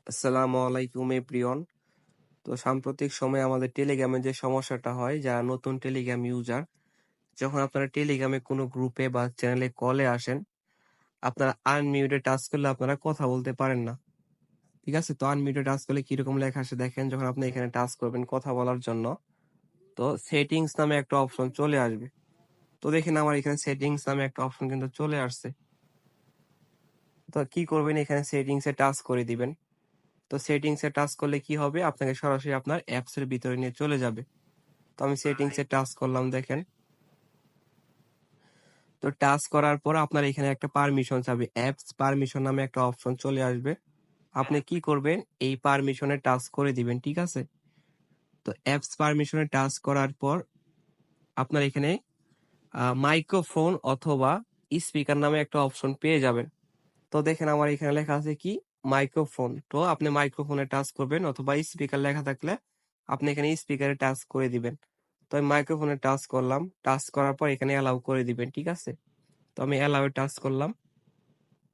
আসসালামু আলাইকুম এভরিওয়ান। তো সাম্প্রতিক সময়ে আমাদের টেলিগ্রামে যে সমস্যাটা হয়, যারা নতুন টেলিগ্রাম ইউজার, যখন আপনারা টেলিগ্রামে কোনো গ্রুপে বা চ্যানেলে কলে আসেন, আপনারা আনমিউটে টাচ করলে আপনারা কথা বলতে পারেন না। ঠিক আছে? তো আনমিউটে টাচ করলে কিরকম লেখা আসে দেখেন, যখন আপনি এখানে টাচ করবেন কথা বলার জন্য, তো সেটিংস নামে একটা অপশন চলে আসবে। তো দেখেন আমার এখানে সেটিংস নামে একটা অপশন কিন্তু চলে আসছে। তো কি করবেন, এখানে সেটিংসে টাচ করে দিবেন। তো সেটিংসে টাচ করলে কি হবে, আপনাকে সরাসরি আপনার অ্যাপস এর ভিতরে নিয়ে চলে যাবে। তো আমি সেটিংসে টাচ করলাম দেখেন। তো টাচ করার পর আপনার এখানে একটা পারমিশন চাবে, অ্যাপস পারমিশন নামে একটা অপশন চলে আসবে। আপনি কি করবেন, এই পারমিশনে টাচ করে দিবেন। ঠিক আছে? তো অ্যাপস পারমিশনে টাচ করার পর আপনার এখানে মাইক্রোফোন অথবা স্পিকার নামে একটা অপশন পেয়ে যাবেন। তো দেখেন আমার এখানে লেখা আছে কি, মাইক্রোফোন। তো আপনি মাইক্রোফোনে টাচ করবেন, অথবা স্পিকার লেখা থাকলে আপনি এখানে স্পিকারে টাচ করে দিবেন। তো আমি মাইক্রোফোনে টাচ করলাম, টাচ করার পর এখানে অ্যালাউ করে দিবেন। ঠিক আছে? তো আমি অ্যালাউ টাচ করলাম।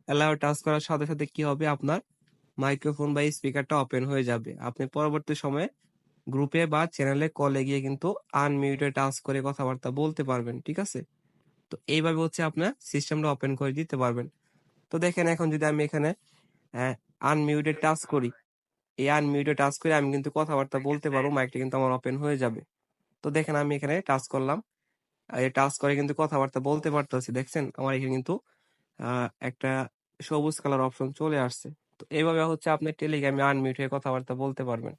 অ্যালাউ টাচ করার সাথে সাথে কি হবে, আপনার মাইক্রোফোন বা স্পিকারটা ওপেন হয়ে যাবে। আপনি পরবর্তী সময়ে গ্রুপে বা চ্যানেলে কলে গিয়ে কিন্তু আনমিউটে টাচ করে কথাবার্তা বলতে পারবেন। ঠিক আছে? তো এইভাবে হচ্ছে আপনার সিস্টেমটা ওপেন করে দিতে পারবেন। তো দেখেন এখন যদি আমি এখানে আনমিউটে টাচ করি, এই আনমিউটে টাচ করে আমি কিন্তু কথাবার্তা বলতে পারবো, মাইকটা কিন্তু আমার ওপেন হয়ে যাবে। তো দেখেন আমি এখানে টাচ করলাম, এই টাচ করে কিন্তু কথাবার্তা বলতে পারতেছি। দেখছেন আমার এখানে কিন্তু একটা সবুজ কালার অপশন চলে আসছে। তো এইভাবে হচ্ছে আপনি টেলিগ্রামে আনমিউট হয়ে কথাবার্তা বলতে পারবেন।